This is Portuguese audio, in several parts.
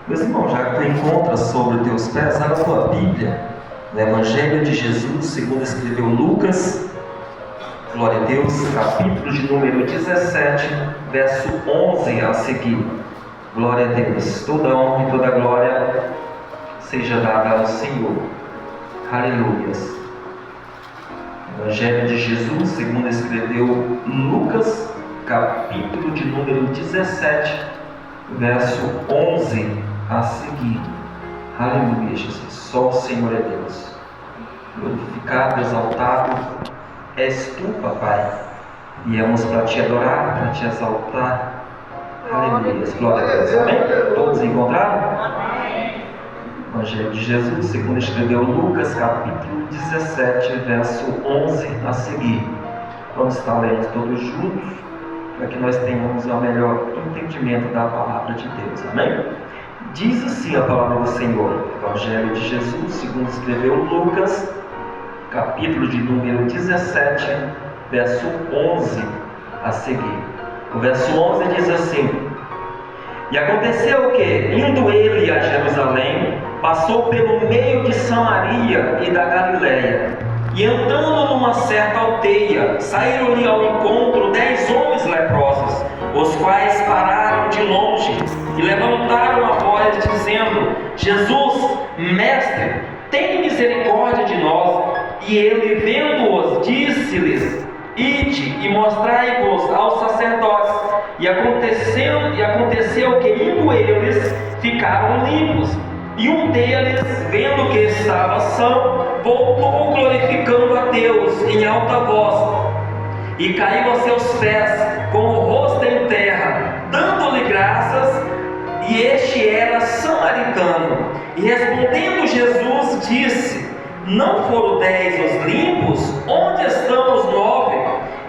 Meus irmãos, já que tu encontras sobre os teus pés, abre a tua Bíblia, no Evangelho de Jesus, segundo escreveu Lucas, glória a Deus, capítulo de número 17, verso 11 a seguir. Glória a Deus. Toda honra e toda glória seja dada ao Senhor. Aleluias. Evangelho de Jesus, segundo escreveu Lucas, capítulo de número 17, verso 11 a seguir. Aleluia, Jesus. Só o Senhor é Deus. Glorificado, exaltado és tu, papai. Viemos para te adorar, para te exaltar. Aleluia. Glória a Deus. Amém? Todos encontraram? Amém. Evangelho de Jesus, segundo escreveu Lucas, capítulo 17, verso 11 a seguir. Vamos estar lendo todos juntos, para que nós tenhamos o melhor entendimento da palavra de Deus. Amém? Diz assim a palavra do Senhor. Evangelho de Jesus, segundo escreveu Lucas, capítulo de número 17, verso 11 a seguir. O verso 11 diz assim: E aconteceu que, indo ele a Jerusalém, passou pelo meio de Samaria e da Galiléia, e andando numa certa aldeia, saíram-lhe ao encontro 10 homens leprosos, os quais pararam de longe e levantaram a voz, dizendo: Jesus, mestre, tem misericórdia de nós. E ele, vendo-os, disse-lhes: Ide e mostrai-vos aos sacerdotes. E aconteceu que, indo eles, ficaram limpos. E um deles, vendo que estava são, voltou glorificando a Deus em alta voz, e caiu a seus pés com o rosto em terra, dando-lhe graças. E este era samaritano. E respondendo Jesus, disse: Não foram 10 os limpos? Onde estão os 9?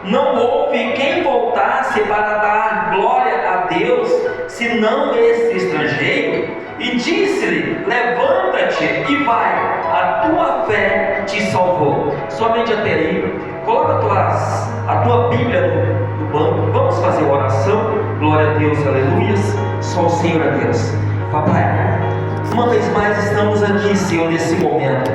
Não houve quem voltasse para dar glória a Deus, senão este estrangeiro? E disse-lhe: Levanta-te e vai, a tua fé te salvou. Somente até aí. Coloca a tua Bíblia no banco. Vamos fazer uma oração. Glória a Deus, aleluias. Só o Senhor é Deus. Papai, uma vez mais estamos aqui, Senhor, nesse momento.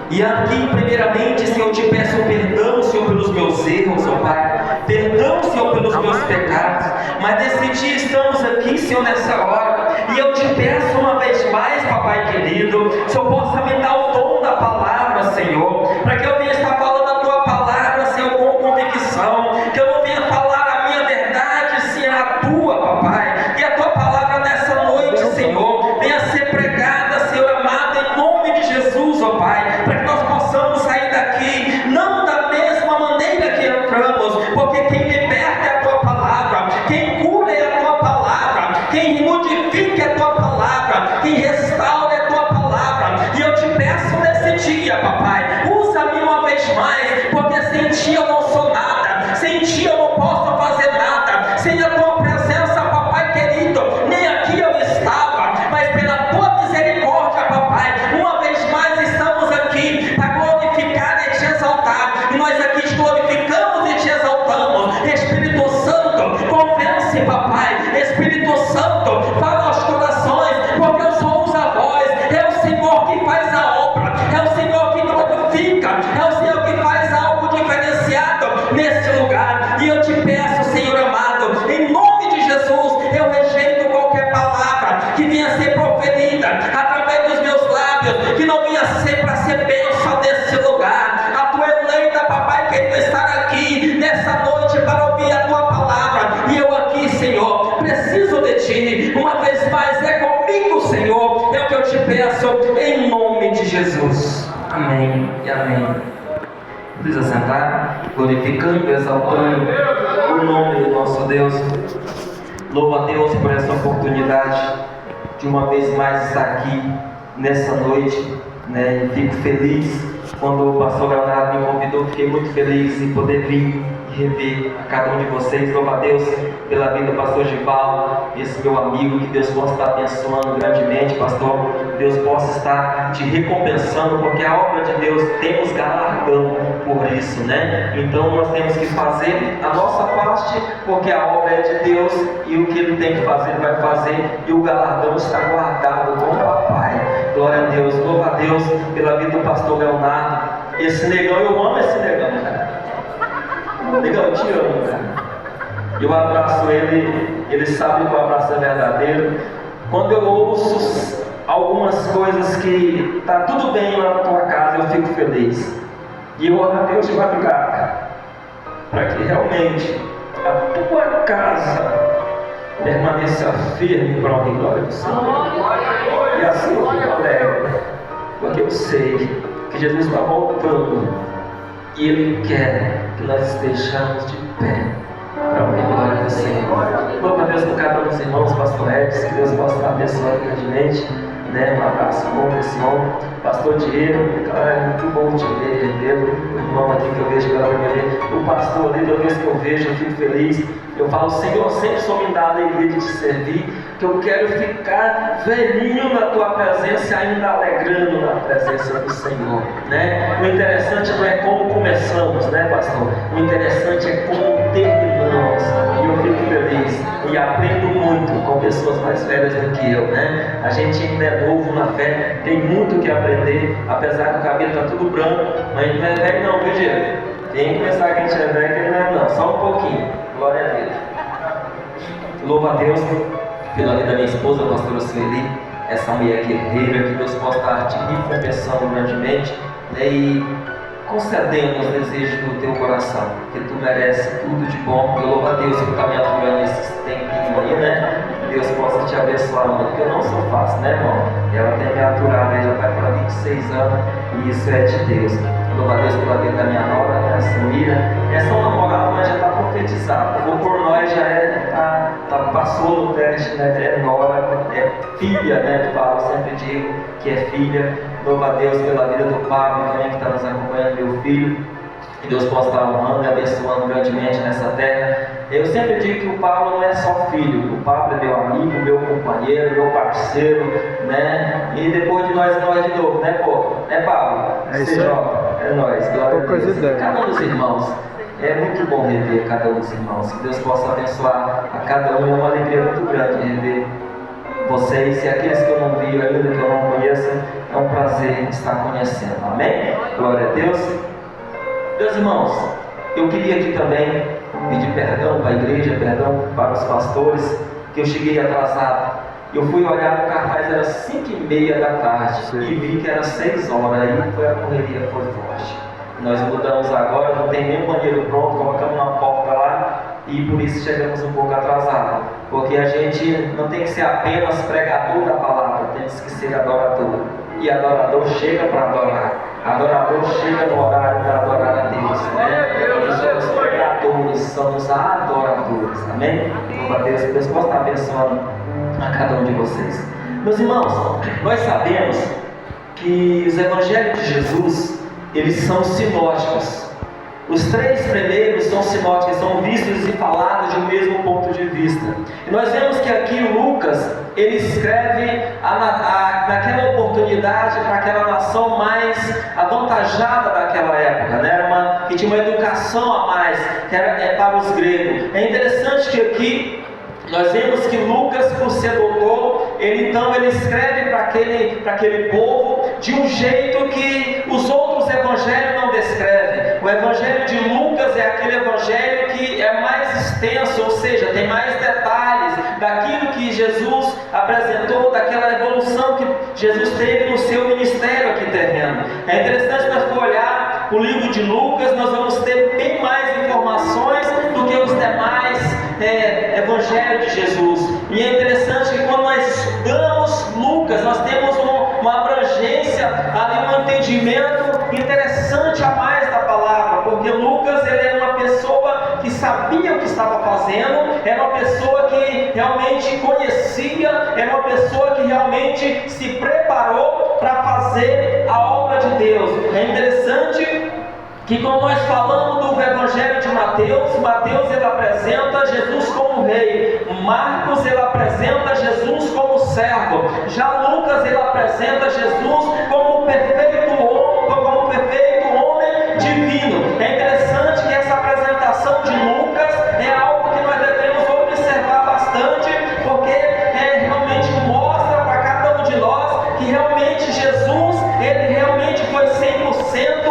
E aqui, primeiramente, Senhor, eu te peço perdão, Senhor, pelos meus erros, ó Pai. Perdão, Senhor, pelos meus pecados. Mas nesse dia estamos aqui, Senhor, nessa hora. E eu te peço uma vez mais, papai querido, se eu possa me dar o dom da palavra, Senhor, para que eu venha estar falando a tua palavra, Senhor, com convicção. Que eu não venha falar a minha verdade, sim, a tua, papai. Que a tua palavra nessa noite, Senhor, venha ser pregada, Senhor amado, em nome de Jesus, ó Pai. Para que nós possamos sair daqui, não da mesma maneira que entramos, porque quem liberta é a tua palavra, quem cura é a tua palavra, quem modifica é a tua palavra, quem restaura é a tua palavra. E eu te peço nesse dia, papai, usa-me uma vez mais, porque sem ti eu não sou nada, sem ti eu não posso fazer nada, sem a tua presença, papai querido, nem aqui eu estava, mas pela tua misericórdia, papai, uma vez mais estamos aqui para glorificar e te exaltar, e nós aqui te glorificamos e te exaltamos. Espírito Santo, convence, papai. Espírito Santo, fala aos corações, porque eu sou os avós. É o Senhor que faz a obra, é o Senhor que glorifica, é o Senhor que faz algo diferenciado nesse lugar. E eu te peço, Senhor amado, em nome de Jesus, eu rejeito qualquer palavra que venha a ser proferida através dos meus lábios, que não venha a ser para ser bênção nesse lugar. A tua eleita, papai, querendo estar aqui nessa noite para ouvir a tua palavra. E eu aqui, Senhor, preciso de ti. Uma vez mais, é comigo, Senhor. É o que eu te peço, em nome de Jesus. Amém e amém. Precisa sentar, glorificando, exaltando o nome do nosso Deus. Louvo a Deus por essa oportunidade de uma vez mais estar aqui nessa noite, né? E fico feliz quando o pastor Leonardo me convidou. Fiquei muito feliz em poder vir e rever a cada um de vocês. Louvo a Deus pela vida do pastor Gival, esse meu amigo, que Deus possa estar abençoando grandemente, pastor. Deus possa estar te recompensando, porque a obra de Deus temos galardão por isso, né? Então nós temos que fazer a nossa parte, porque a obra é de Deus e o que Ele tem que fazer, Ele vai fazer, e o galardão está guardado com o Papai. Glória a Deus, louva a Deus pela vida do pastor Leonardo. Esse negão, eu amo esse negão, cara. Negão, eu te amo, cara. Eu abraço ele sabe que o abraço é verdadeiro. Quando eu ouço algumas coisas que tá tudo bem lá na tua casa, eu fico feliz. E eu oro a Deus de madrugada, para que realmente a tua casa permaneça firme para a glória do Senhor. E assim eu fico alegre, porque eu sei que Jesus está voltando e Ele quer que nós estejamos de pé para a glória do Senhor. Louva a Deus por cada um dos irmãos, pastor Edson, que Deus possa estar abençoando grandemente, né? Um abraço bom desse homem, pastor Diego, cara, é muito bom te ver, revê-lo, o irmão aqui que eu vejo pela primeira vez, o pastor ali, toda vez que eu vejo, eu fico feliz. Eu falo, Senhor, sempre só me dá a alegria de te servir, que eu quero ficar velhinho na tua presença, ainda alegrando na presença do Senhor, né? O interessante não é como começamos, né, pastor? O interessante é como terminamos. E eu fico feliz e aprendo muito com pessoas mais velhas do que eu, né? A gente ainda é novo na fé, tem muito o que aprender, apesar que o cabelo está tudo branco, mas não é velho não, viu, Diego? Tem que pensar que a gente é velho, que ele não é não, só um pouquinho. Glória a Deus. Louva a Deus pela vida da minha esposa, a pastora Sueli, essa mulher guerreira, que Deus possa estar te recompensando grandemente, né, e concedendo os desejos do teu coração, que tu mereces tudo de bom. Eu louvo a Deus por estar me aturando esses tempinhos aí, né? Deus possa te abençoar muito, porque eu não sou fácil, né, irmão? Ela tem me aturado, já vai para 26 anos, e isso é de Deus. Louva a Deus pela vida da minha nora, né, a Samira. Essa namorada, mas já está profetizada. Por nós já passou no teste, né? É nora, é filha, né? Eu sempre digo que é filha. Louva a Deus pela vida do Pablo também, que está nos acompanhando, meu filho. Que Deus possa estar honrando e abençoando grandemente nessa terra. Eu sempre digo que o Pablo não é só filho, o Pablo é meu amigo, meu companheiro, meu parceiro, né? E depois de nós de novo, né, pô? Né, Pablo? É isso aí. É nóis, glória a Deus. Ideias. Cada um dos irmãos, é muito bom rever cada um dos irmãos. Que Deus possa abençoar a cada um. É uma alegria muito grande rever vocês e aqueles que eu não vi ainda, que eu não conheço. É um prazer estar conhecendo. Amém? Glória a Deus. Meus irmãos, eu queria aqui também pedir perdão para a igreja, perdão para os pastores, que eu cheguei atrasado. Eu fui olhar no cartaz, era 5h30 da tarde. Sim. E vi que era 6 horas, aí a correria foi forte. Nós mudamos agora, não tem nem banheiro pronto, colocamos uma porta lá e por isso chegamos um pouco atrasados. Porque a gente não tem que ser apenas pregador da palavra, temos que ser adorador. E adorador chega para adorar. Adorador chega no horário para adorar a Deus, né? Nós somos pregadores, somos adoradores, amém? Louva a Deus, que Deus possa estar abençoando a cada um de vocês. Meus irmãos, nós sabemos que os evangelhos de Jesus, eles são sinóticos. Os 3 primeiros são sinóticos, são vistos e falados de um mesmo ponto de vista. E nós vemos que aqui Lucas, ele escreve naquela oportunidade para aquela nação mais avantajada daquela época, né? Que tinha uma educação a mais, que era para os gregos. É interessante que aqui nós vemos que Lucas, por ser doutor, ele escreve para aquele povo de um jeito que os outros evangelhos não descrevem. O evangelho de Lucas é aquele evangelho que é mais extenso, ou seja, tem mais detalhes daquilo que Jesus apresentou, daquela evolução que Jesus teve no seu ministério aqui terreno. É interessante nós for olhar o livro de Lucas, nós vamos ter bem mais informações do que os demais evangelhos de Jesus. E é interessante que quando nós estudamos Lucas, nós temos uma abrangência ali, um entendimento interessante a mais da palavra, porque Lucas, ele era uma pessoa que sabia o que estava fazendo, era uma pessoa que realmente conhecia, era uma pessoa que realmente se preparou para fazer a obra de Deus. É interessante que quando nós falamos do Evangelho de Mateus, Mateus ele apresenta Jesus como rei, Marcos ele apresenta Jesus como servo, já Lucas ele apresenta Jesus como perfeito homem divino. É interessante que essa apresentação de Lucas é algo que nós devemos observar bastante, porque realmente mostra para cada um de nós que realmente Jesus, ele realmente foi 100%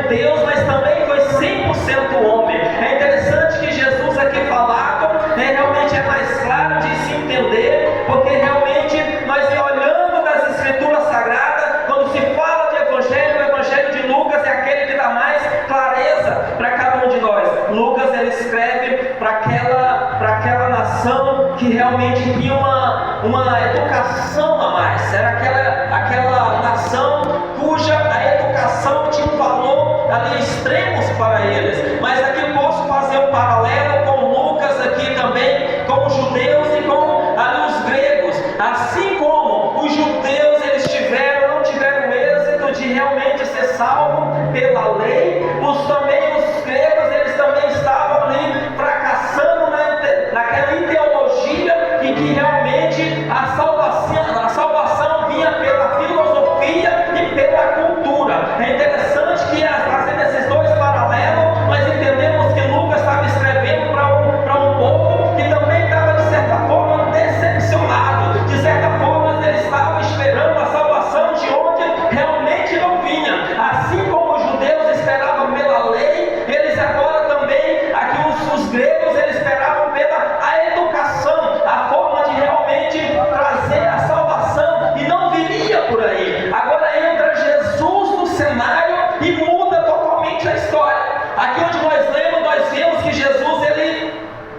Deus, mas também foi 100% homem. É interessante que Jesus aqui falado, realmente é mais claro de se entender, porque realmente nós olhando das Escrituras Sagradas, quando se fala de Evangelho, o Evangelho de Lucas é aquele que dá mais clareza para cada um de nós. Lucas ele escreve para aquela nação que realmente tinha uma educação a mais, era aquela nação cuja a educação tinha um valor ali extremos para eles. Mas aqui eu posso fazer um paralelo com Lucas aqui também, com os judeus e com ali os gregos. Assim como os judeus eles não tiveram êxito de realmente ser salvos pela lei, também os gregos eles também estavam ali fracassando naquela ideologia em que realmente a salvação vinha pela filosofia e pela cultura. É interessante que fazendo esses dois paralelos, nós entendemos que Lucas estava escrevendo para um povo que também estava de certa forma decepcionado, de certa forma eles estavam esperando a salvação de onde realmente não vinha. Assim como os judeus esperavam pela lei, eles agora também, aqui os gregos, eles esperavam pela a educação, a forma de realmente trazer a salvação, e não viria por aí. Agora entra Jesus no cenário e muda totalmente a história. Aqui onde nós lemos, nós vemos que Jesus, ele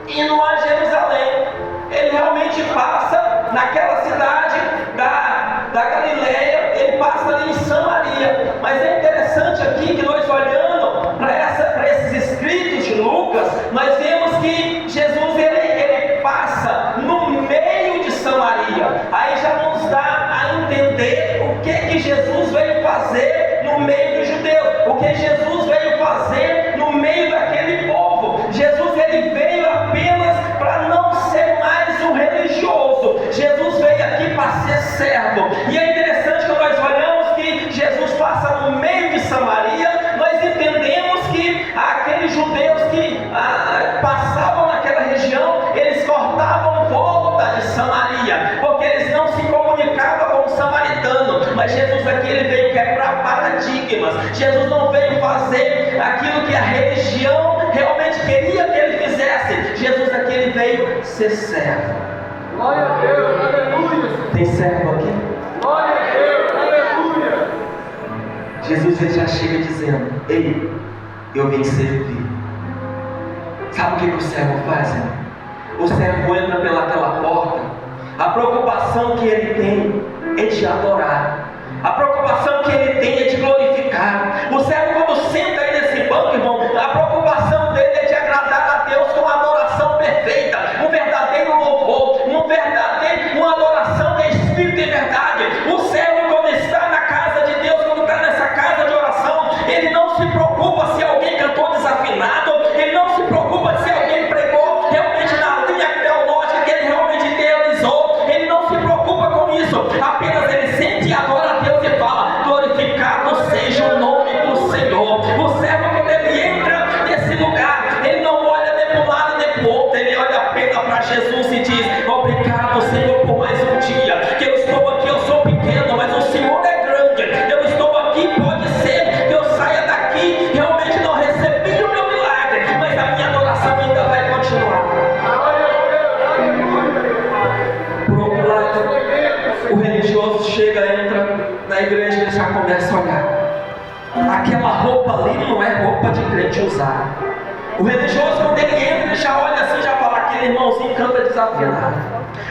indo a Jerusalém, ele realmente passa naquela cidade da Galileia, ele passa ali em Samaria. Mas é interessante aqui que nós olhando para esses escritos de Lucas, nós vemos que Jesus ele passa no meio de Samaria. Aí já nos dá a entender o que Jesus veio fazer no meio dos judeus, o que Jesus veio fazer no meio daquele povo. Jesus ele veio apenas para não ser mais um religioso. Jesus veio aqui para ser servo. E é interessante que nós olhamos que Jesus passa no meio de Samaria, nós entendemos que aqueles judeus que passavam naquela região, eles cortavam volta de Samaria, porque eles não se comunicavam com o samaritano. Mas Jesus aqui ele veio quebrar paradigmas. Jesus não veio fazer aquilo que a religião realmente queria que ele fizesse. Jesus aqui ele veio ser servo. Glória a Deus, aleluia. Tem servo aqui? Glória a Deus, aleluia. Jesus ele já chega dizendo: ei, eu vim servir. Sabe o que o servo faz, irmão? O servo entra pelaquela porta, a preocupação que ele tem é de adorar, a preocupação que ele tem é de glorificar. O servo, quando senta aí nesse banco, irmão, a preocupação dele é de agradar a Deus com uma adoração perfeita, um verdadeiro louvor, uma adoração em espírito e verdade. O servo, quando está na casa de Deus, quando está nessa casa de oração, ele não se preocupa se alguém cantou desafinado, ele não se preocupa se alguém pregou realmente na linha teológica que ele realmente idealizou, ele não se preocupa com isso. Apenas ele sente e adora a Deus e fala: glorificado seja o nome do Senhor. O servo, quando ele entra nesse lugar, ele não olha nem para um lado nem para o outro, ele olha apenas para Jesus e diz: obrigado, Senhor, por mais um dia que eu estou aqui. Eu sou pequeno, mas o Senhor é grande. Eu estou aqui, pode ser que eu saia daqui realmente não recebi o meu milagre, mas a minha adoração ainda vai continuar. Por outro lado, o religioso chega, entra na igreja e ele já começa a olhar. Aquela roupa ali não é roupa de crente usar. O religioso, quando ele entra, ele já olha assim, já fala: aquele irmãozinho canta desafinado.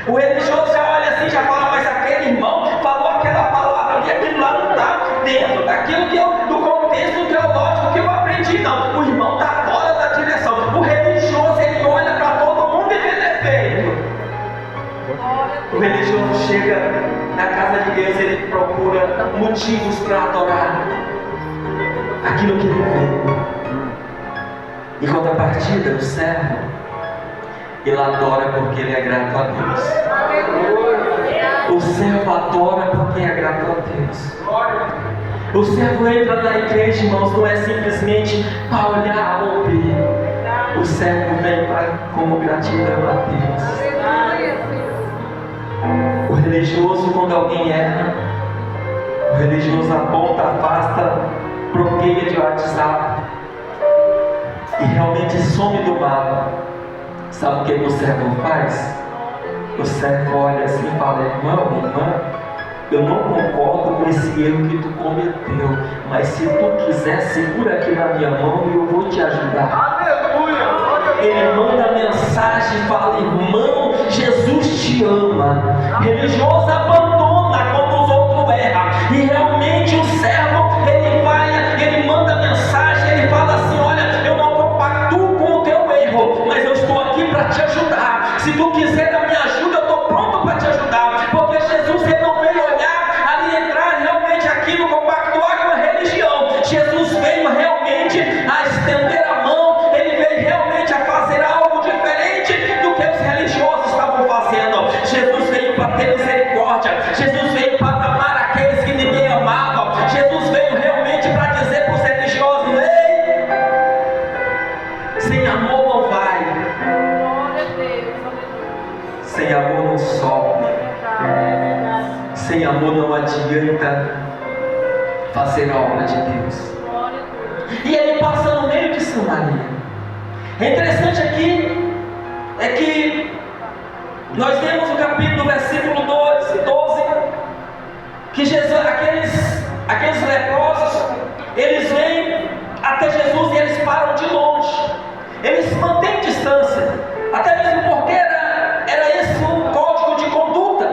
O religioso já olha assim, já fala: mas aquele irmão falou aquela palavra ali, aquilo lá não está dentro daquilo do contexto teológico que eu aprendi. Não, o irmão está fora da direção. O religioso, ele olha para todo mundo e vê defeito. O religioso chega na casa de Deus, ele procura motivos para adorar aquilo que ele vê. Em contrapartida, o servo, ele adora porque ele é grato a Deus. O servo adora porque é grato a Deus. O servo entra na igreja, irmãos, não é simplesmente para olhar ou ouvir. O servo vem como gratidão a Deus. O religioso, quando alguém erra, o religioso aponta, afasta, bloqueia de WhatsApp e realmente some do mapa. Sabe o que o servo faz? O servo olha assim e fala: irmão, irmã, eu não concordo com esse erro que tu cometeu, mas se tu quiser, segura aqui na minha mão e eu vou te ajudar. Aleluia! Ele manda mensagem e fala: irmão, Jesus te ama. Religioso abandona quando os outros erram, e realmente o servo, ele manda mensagem, ele fala assim: olha, eu não compactuo com o teu erro, mas eu estou aqui para te ajudar. Se tu quiser a minha ajuda, eu estou pronto para te ajudar, porque Jesus, ele não veio olhar ali, entrar realmente aqui no compactuar com a religião. Jesus veio realmente a estender a mão, ele veio realmente a fazer algo diferente do que os religiosos estavam fazendo. Jesus veio para ter misericórdia, Jesus veio para amar aqueles que ninguém amava. Jesus veio realmente para dizer para os religiosos: ei, sem amor não vai, sem amor não sobe, sem amor não adianta fazer a obra de Deus. E ele passa no meio de Samaria. É interessante aqui é que nós temos o capítulo, versículo 12, que Jesus, aqueles leprosos, eles vêm até Jesus e eles param de longe. Eles mantêm distância, até mesmo porque era esse o código de conduta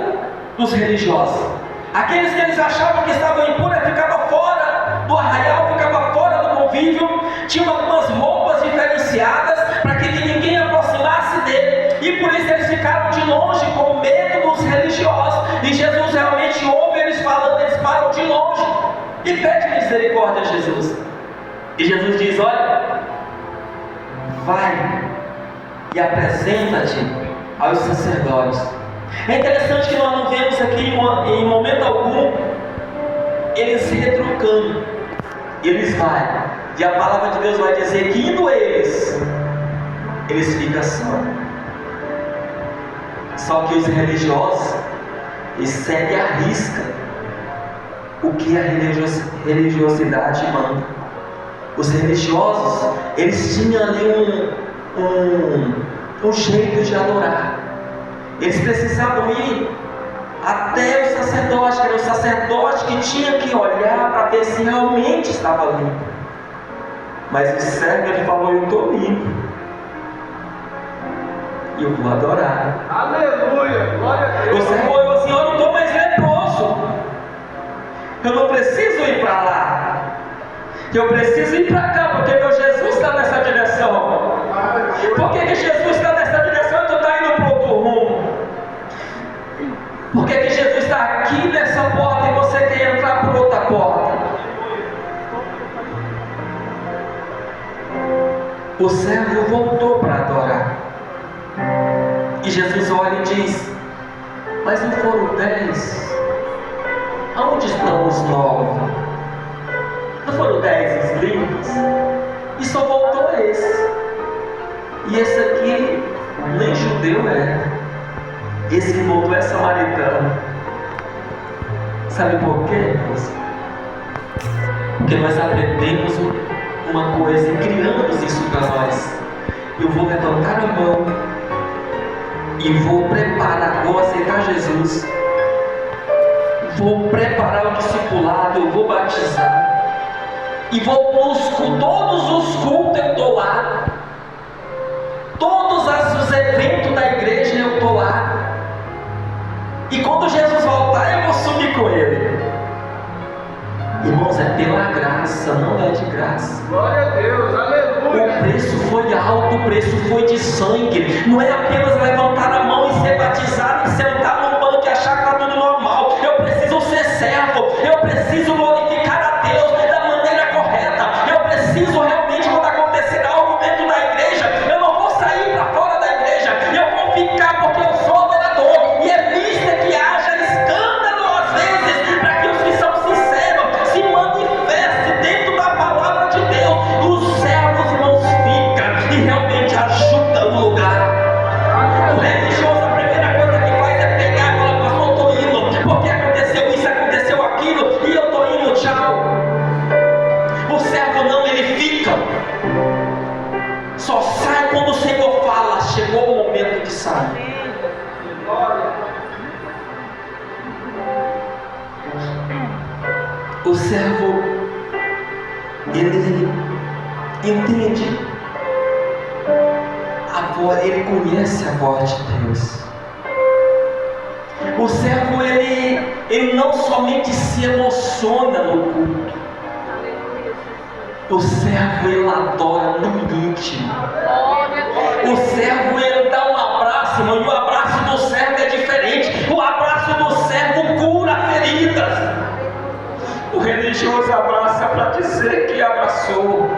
dos religiosos. Aqueles que eles achavam que estavam impuros ficavam fora do arraial, ficavam fora do convívio, tinham algumas roupas diferenciadas para que ninguém aproximasse dele, e por isso eles ficaram de longe com medo dos religiosos. E Jesus realmente ouve eles falando, eles param de longe e pedem misericórdia a Jesus. E Jesus diz: olha, vai e apresenta-te aos sacerdotes. É interessante que nós não vemos aqui em momento algum eles se retrucando. Eles vão, e a palavra de Deus vai dizer que indo eles ficam só que os religiosos, eles seguem à risca o que a religiosidade manda. Os religiosos, eles tinham ali um jeito de adorar. Eles precisavam ir até o sacerdote, que era o sacerdote que tinha que olhar para ver se realmente estava limpo. Mas o servo, ele falou: eu estou limpo, e eu vou adorar. Aleluia! Glória a Deus! O servo falou assim: eu não estou mais leproso, eu não preciso ir para lá, eu preciso ir para cá, porque meu Jesus está nessa direção. Por que Jesus está nessa direção e tu está indo para outro rumo? Por que Jesus está aqui nessa porta e você quer entrar por outra porta? O servo voltou para adorar. E Jesus olha e diz: mas não foram 10? Aonde estão os 9? Não foram 10 os limpos? E só voltou esse. E esse aqui nem judeu é. Esse que voltou é samaritano. Sabe por quê, irmãos? Porque nós aprendemos uma coisa e criamos isso para nós. Eu vou levantar a mão e vou preparar, vou aceitar Jesus, vou preparar o discipulado, eu vou batizar, e vou todos os cultos eu estou lá, todos os eventos da igreja eu estou lá. E quando Jesus voltar, eu vou subir com ele. Irmãos, é pela graça, não é de graça. Glória a Deus, aleluia! O preço foi alto, o preço foi de sangue. Não é apenas levantar a mão e ser batizado, e sentar no banco e achar que está tudo normal. Eu preciso ser servo, eu preciso glorificar a Deus da maneira correta. Eu preciso realmente, quando acontecer algo dentro da O servo, ele entende a voz, ele conhece a voz de Deus. O servo, ele não somente se emociona no culto. O servo, ele adora no íntimo. O servo, ele dá um abraço, irmão, e o abraço do servo é diferente. O abraço do servo cura feridas. O religioso abraça para dizer que abraçou.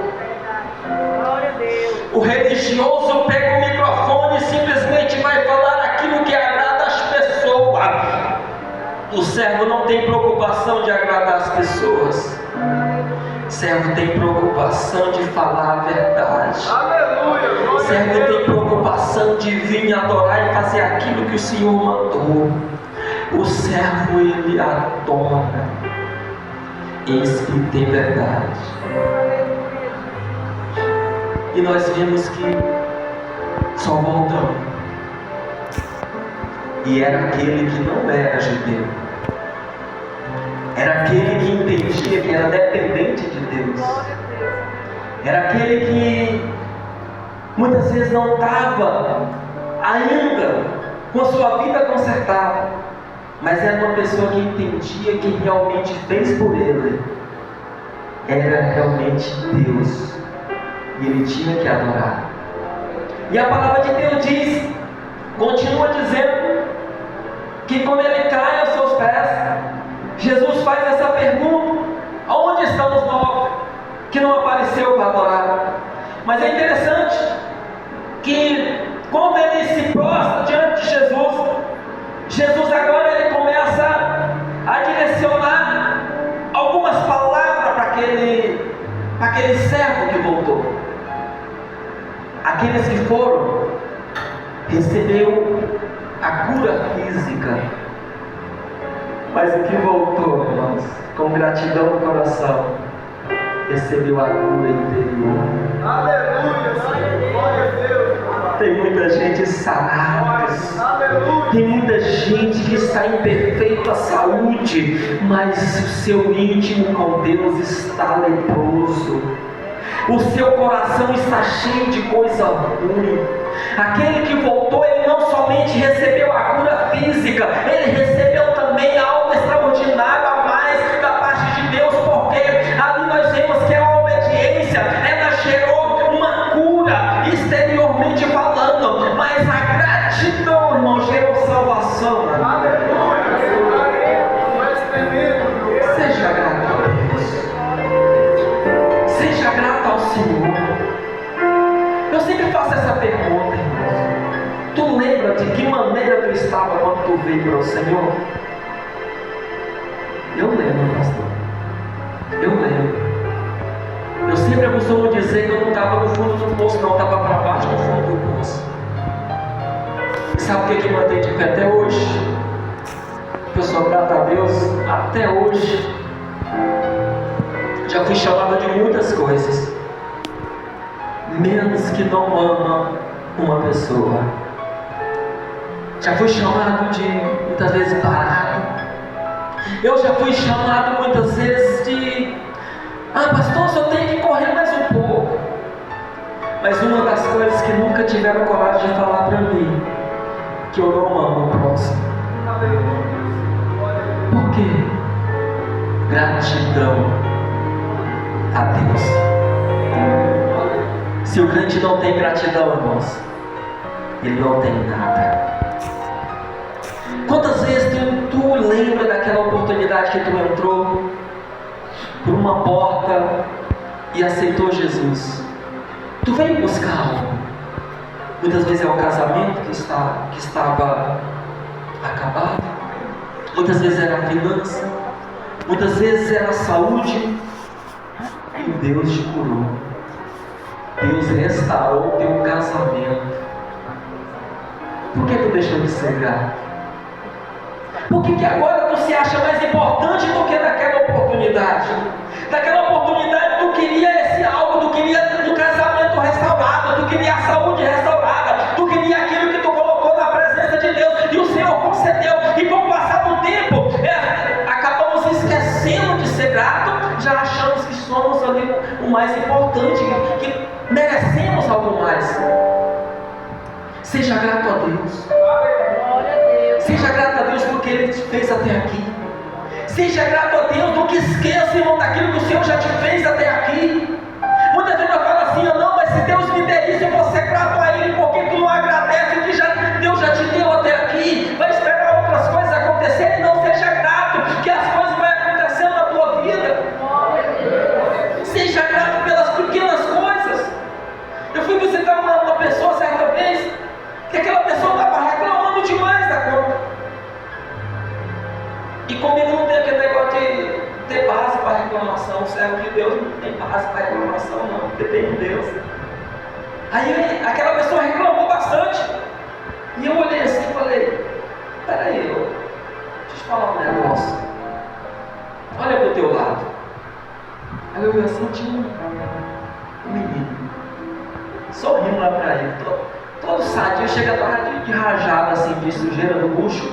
O religioso pega o microfone e simplesmente vai falar aquilo que agrada as pessoas. O servo não tem preocupação de agradar as pessoas. O servo tem preocupação de falar a verdade. Aleluia. O servo tem preocupação de vir adorar e fazer aquilo que o Senhor mandou. O servo, ele adora em espírito e verdade. E nós vemos que só voltamos. E era aquele que não era judeu. Era aquele que entendia que era dependente de Deus. Era aquele que muitas vezes não estava ainda com a sua vida consertada, mas era uma pessoa que entendia que realmente fez por ele era realmente Deus. E ele tinha que adorar. E a palavra de Deus diz, continua dizendo, que quando ele cai aos seus pés, Jesus faz essa pergunta: aonde estão os 9 que não apareceu para adorar? Mas é interessante que quando ele se prostra diante de Jesus agora ele começa a direcionar algumas palavras para aquele servo que voltou. Aqueles que foram, recebeu a cura física, mas o que voltou, irmãos, com gratidão no coração, recebeu a cura interior. Aleluia, glória a Deus. Tem muita gente sarada, tem muita gente que está em perfeita saúde, mas o seu íntimo com Deus está leproso. O seu coração está cheio de coisa ruim. Aquele que voltou, ele não somente recebeu a cura física, ele recebeu também algo extraordinário a mais da parte de Deus, porque ali nós vemos que a obediência, ela gerou uma cura exteriormente falando, mas a gratidão, irmão, gerou salvação. Aleluia. Seja grato a Deus. Seja grato ao Senhor. Eu sempre faço essa pergunta, irmãos. Tu lembra de que maneira tu estava quando tu veio para o Senhor? Eu lembro, pastor. Eu lembro. Eu sempre costumo dizer que eu não estava no fundo do poço, não, estava para baixo do fundo do poço. E sabe o que mantém de pé até hoje? Eu sou grato a Deus até hoje. Já fui chamado de muitas coisas, menos que não ama uma pessoa. Já fui chamado de muitas vezes parado. Eu já fui chamado muitas vezes de pastor, só tem que correr mais um pouco. Mas uma das coisas que nunca tiveram coragem de falar para mim, que eu não amo o próximo. Por quê? Gratidão a Deus. Se o crente não tem gratidão, irmãos, ele não tem nada. Quantas vezes tu lembra daquela oportunidade que tu entrou por uma porta e aceitou Jesus? Tu veio buscar algo. Muitas vezes é o casamento que estava acabado. Muitas vezes era a finança. Muitas vezes era a saúde. E Deus te curou. Deus restaurou o teu casamento. Por que tu deixou de ser grato? Por que agora tu se acha mais importante do que naquela oportunidade? Naquela oportunidade tu queria esse algo, tu queria um casamento restaurado, tu queria a saúde restaurada, tu queria aquilo que tu colocou na presença de Deus e o Senhor concedeu. E com o passar do tempo, acabamos esquecendo de ser grato. mais importante, que merecemos algo mais. Seja grato a Deus. Seja grato a Deus porque Ele te fez até aqui. Seja grato a Deus, nunca esqueça, irmão, daquilo que o Senhor já te fez até aqui. Muitas vezes eu falo assim, não, mas se Deus me der isso, eu vou ser grato a Ele, porque tu não agradece o que Deus já te deu até aqui. Vai esperar outras coisas acontecerem, não seja grato, que as coisas vão acontecendo na tua vida. Seja grato pelas pequenas coisas. Eu fui visitar uma pessoa certa vez, que aquela pessoa estava reclamando demais da conta. E comigo não tem aquele negócio de ter base para reclamação. O servo de Deus não tem base para reclamação, não. Depende de Deus. Aí aquela pessoa reclamou bastante. E eu olhei assim e falei, peraí, deixa eu te falar um negócio. Olha pro teu lado. Aí eu olhei assim, tinha um menino sorrindo lá pra ele, todo sadio, chega de rajada assim, de sujeira no bucho.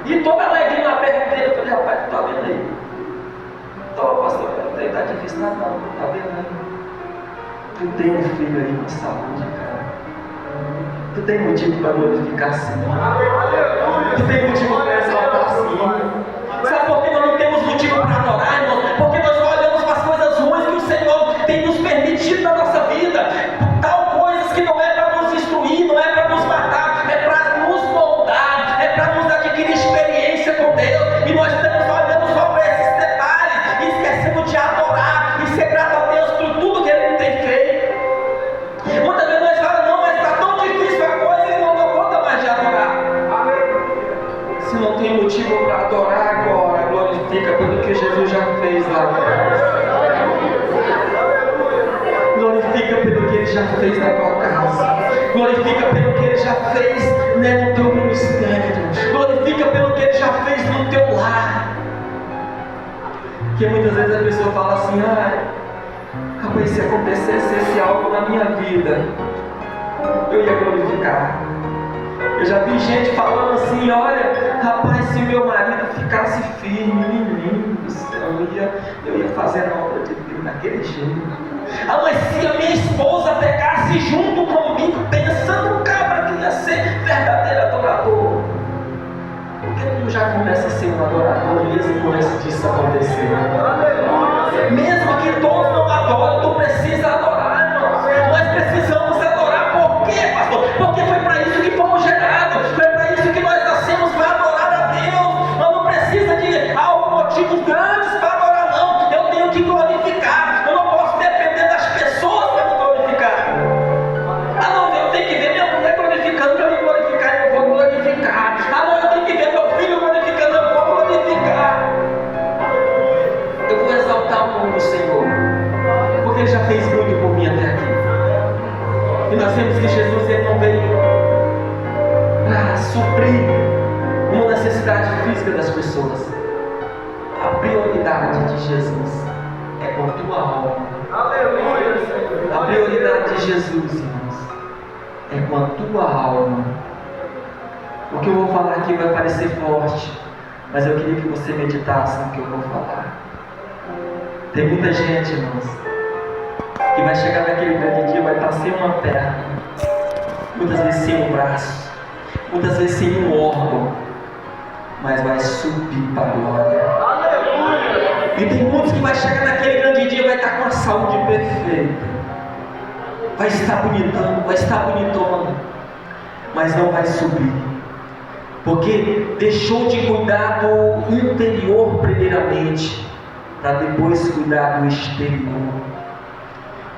E toda alegria na perna dele. Eu falei, rapaz, tu tá vendo aí? Tô, pastor, tá difícil, não, tá vendo aí? Tu tem um filho aí com saúde, cara. Tu tem motivo para glorificar sim. Tu tem motivo para exaltar sim. Sabe por que nós não temos motivo para adorar, irmão? Porque nós olhamos para as coisas ruins que o Senhor tem nos permitido na nossa vida. Tal coisas que não é para nos instruir, não é para nos matar, é para nos moldar, é para nos adquirir experiência com Deus. E nós estamos olhando só para esses detalhes e esquecemos de adorar e ser grato a Deus por tudo que Ele tem feito. Muitas vezes nós falamos, não, mas está tão difícil a coisa e não dou conta mais de adorar. Se não tem motivo para adorar agora, glorifica pelo que Jesus já fez lá atrás. Glorifica pelo que Ele já fez na tua casa. Glorifica pelo que Ele já fez, né, no teu ministério. Glorifica pelo que Ele já fez no teu lar. Porque muitas vezes a pessoa fala assim, rapaz, se acontecesse esse algo na minha vida, eu ia glorificar. Eu já vi gente falando assim, olha, rapaz, se meu marido ficasse firme, menino do céu, eu ia fazer a obra de Deus daquele jeito. Mas se a minha esposa pegasse junto comigo, pensando, cabra, que ia ser verdadeiro adorador. Porque tu já começa a ser um adorador mesmo antes disso acontecer. Mesmo que todos não adorem, tu precisa adorar, irmão. Nós precisamos adorar. Por quê, pastor? Porque foi para isso que fomos gerados. Foi para isso que nós nascemos, para adorar a Deus. Nós não precisamos de motivos grandes para adorar, não. Eu tenho que glorificar. Eu não posso depender das pessoas para me glorificar. Não, eu tenho que ver minha mulher glorificando para me glorificar, eu vou glorificar. Não, eu tenho que ver meu filho glorificando, eu vou glorificar. Eu vou exaltar o nome do Senhor, porque Ele já fez muito por mim até aqui. E nós vemos que Jesus, Ele não veio para suprir uma necessidade física das pessoas. A prioridade de Jesus é com a tua alma. Aleluia, Senhor. A prioridade de Jesus, irmãos, é com a tua alma. O que eu vou falar aqui vai parecer forte, mas eu queria que você meditasse no que eu vou falar. Tem muita gente, irmãos, que vai chegar naquele grande dia, vai estar sem uma perna, muitas vezes sem um braço, muitas vezes sem um órgão, mas vai subir para a glória. Aleluia. E tem muitos que vai chegar naquele grande dia, vai estar com a saúde perfeita, vai estar bonitão, vai estar bonitona, mas não vai subir, porque deixou de cuidar do interior primeiramente, para depois cuidar do exterior.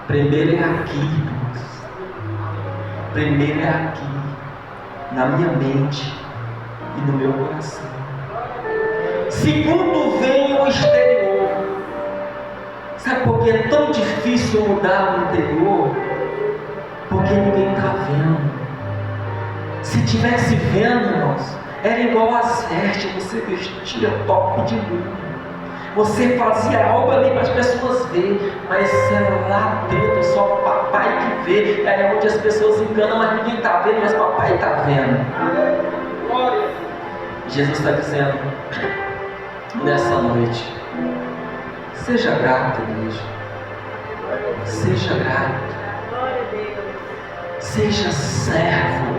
Primeiro é aqui, irmãos. Primeiro é aqui, na minha mente e no meu coração. Segundo vem o exterior. Sabe por que é tão difícil mudar o interior? Porque ninguém está vendo. Se tivesse vendo, irmãos, era igual às vestes, você vestia top de linha. Você fazia algo ali para as pessoas verem, mas era lá dentro, só papai que vê. É onde as pessoas enganam, mas ninguém está vendo, mas papai está vendo. Jesus está dizendo nessa noite: seja grato, igreja. Seja grato. Seja servo.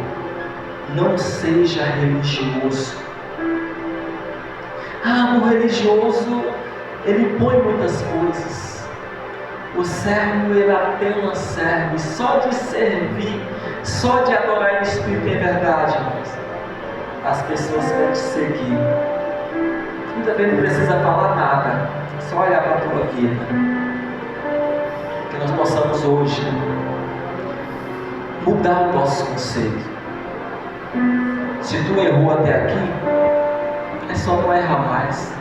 Não seja religioso. O religioso, ele põe muitas coisas. O servo, ele apenas serve. Só de servir, só de adorar em espírito e em verdade, irmãos, as pessoas vão te seguir. Muitas vezes não precisa falar nada, só olhar para a tua vida. Que nós possamos hoje mudar o nosso conceito. Se tu errou até aqui, é só não errar mais.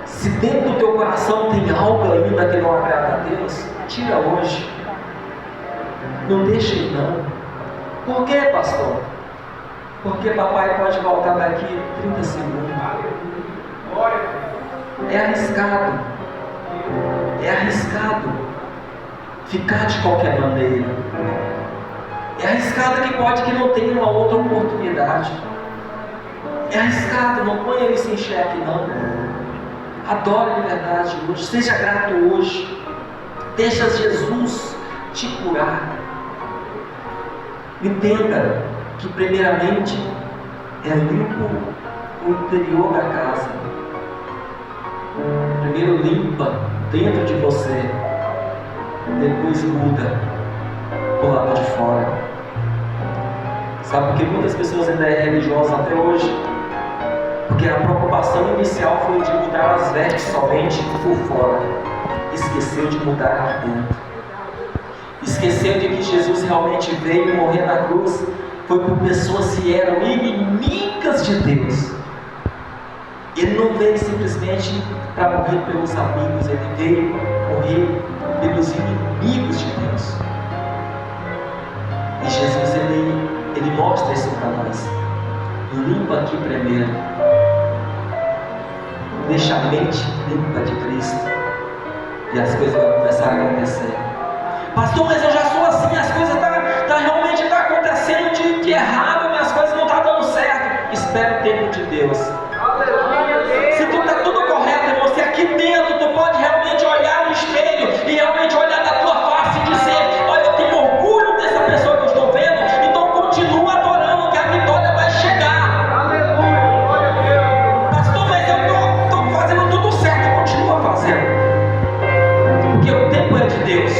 Se dentro do teu coração tem algo ainda que não agrada a Deus, tira hoje. Não deixe ir não. Por quê, pastor? Porque papai pode voltar daqui 30 segundos. É arriscado. É arriscado ficar de qualquer maneira. É arriscado que pode que não tenha uma outra oportunidade. É arriscado, não ponha isso em xeque não. Adore de verdade hoje, seja grato hoje. Deixa Jesus te curar. Entenda que primeiramente é limpo o interior da casa. Primeiro limpa dentro de você, depois muda do lado de fora. Sabe por que muitas pessoas ainda é religiosa até hoje? Porque a preocupação inicial foi de mudar as vestes somente por fora. Esqueceu de mudar aqui dentro. Esqueceu de que Jesus realmente veio morrer na cruz. Foi por pessoas que eram inimigas de Deus. Ele não veio simplesmente para morrer pelos amigos. Ele veio morrer pelos inimigos de Deus. E Jesus, ele mostra isso para nós. Limpa aqui primeiro. Deixa a mente limpa de Cristo. E as coisas vão começar a acontecer. Pastor, mas eu já sou assim, as coisas realmente estão acontecendo de errado, as coisas não estão dando certo. Espera o tempo de Deus. Se tu está tudo correto, irmão, se aqui dentro tu pode realmente olhar no espelho e realmente olhar na tua face e dizer: olha, eu tenho orgulho dessa pessoa que eu estou vendo, então continua adorando que a vitória vai chegar. Pastor, mas eu estou fazendo tudo certo, continua fazendo. Porque o tempo é de Deus.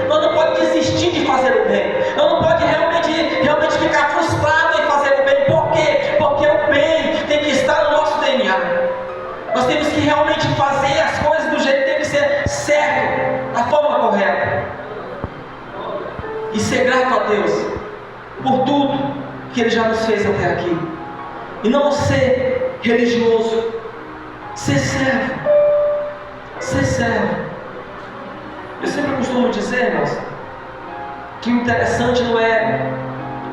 Nós não podemos desistir de fazer o bem. Nós não podemos realmente ficar frustrado em fazer o bem. Por quê? Porque o bem tem que estar no nosso DNA. Nós temos que realmente fazer as coisas do jeito que tem que ser certo, da forma correta. E ser grato a Deus por tudo que Ele já nos fez até aqui. E não ser religioso. Ser servo. Ser servo. Eu sempre costumo dizer, irmãos, que o interessante não é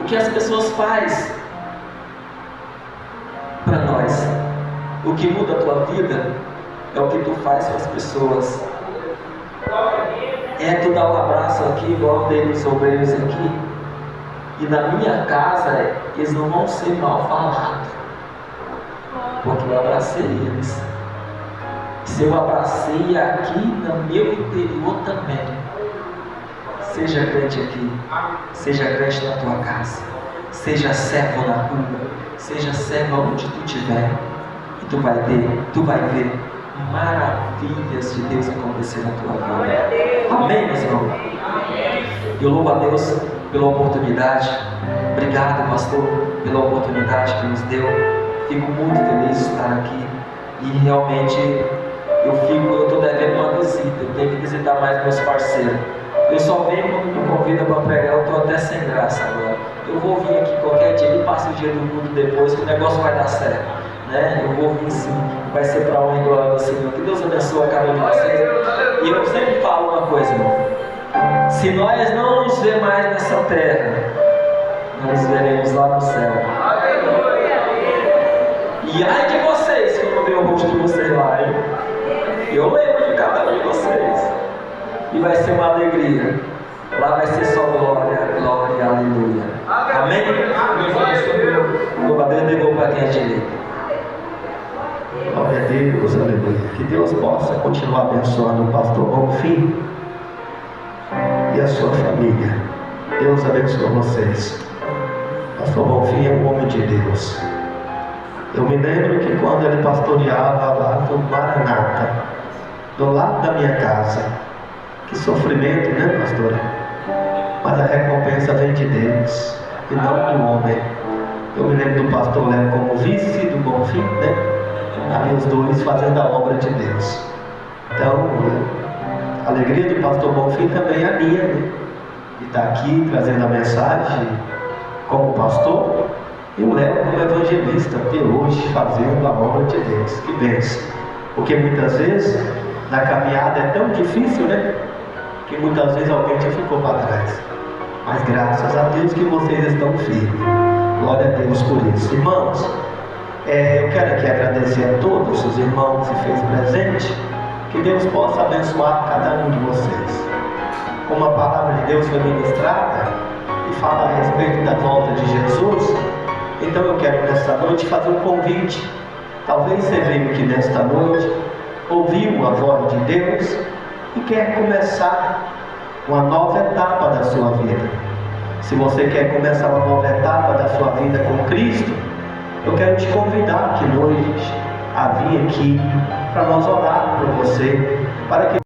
o que as pessoas fazem para nós. O que muda a tua vida é o que tu faz com as pessoas. É tu dar um abraço aqui, igual deles obreiros aqui, e na minha casa eles não vão ser mal falados, porque eu abracei eles. Se eu abracei aqui no meu interior também. Seja crente aqui, seja crente na tua casa, seja servo na rua, seja servo onde tu estiver, e tu vai ver maravilhas de Deus acontecer na tua vida. Amém, meus irmãos? Eu louvo a Deus pela oportunidade. Obrigado, pastor, pela oportunidade que nos deu. Fico muito feliz de estar aqui. E realmente eu estou devendo uma visita. Eu tenho que visitar mais meus parceiros. Eu só venho quando me convida para pregar. Eu estou até sem graça agora. Eu vou vir aqui qualquer dia e passo o dia do mundo depois, que o negócio vai dar certo, né? Eu vou vir sim. Vai ser para a honra e glória do Senhor. Que Deus abençoe a cada um de vocês. E eu sempre falo uma coisa, irmão. Se nós não nos ver mais nessa terra, nós veremos lá no céu. E ai de vocês que eu não ver o rosto de vocês lá, hein? Eu lembro de cada um de vocês. E vai ser uma alegria. Lá vai ser só glória, glória, aleluia. Amém? Louva a Deus, negou para quem é direito. Glória a Deus, aleluia. Que Deus possa continuar abençoando o pastor Bonfim. e a sua família. Deus abençoe vocês. Pastor Bonfim é um homem de Deus. Eu me lembro que quando ele pastoreava lá no Maranata, do lado da minha casa, que sofrimento, né, pastora? Mas a recompensa vem de Deus e não do homem. Eu me lembro do pastor Léo como vice do Bonfim, né? Aí os dois fazendo a obra de Deus. Então, a alegria do pastor Bonfim também é minha, né? De estar aqui trazendo a mensagem como pastor, e o Léo como evangelista, até hoje fazendo a obra de Deus. Que bênção! Porque muitas vezes na caminhada é tão difícil, né? Que muitas vezes alguém já ficou para trás. Mas graças a Deus que vocês estão firmes. Glória a Deus por isso. Irmãos, eu quero aqui agradecer a todos os irmãos que fez presente. Que Deus possa abençoar cada um de vocês. Como a palavra de Deus foi ministrada e fala a respeito da volta de Jesus, então eu quero nesta noite fazer um convite. Talvez você veio aqui nesta noite, ouviu a voz de Deus e quer começar uma nova etapa da sua vida. Se você quer começar uma nova etapa da sua vida com Cristo, eu quero te convidar que noite a vir aqui para nós orar por você, para que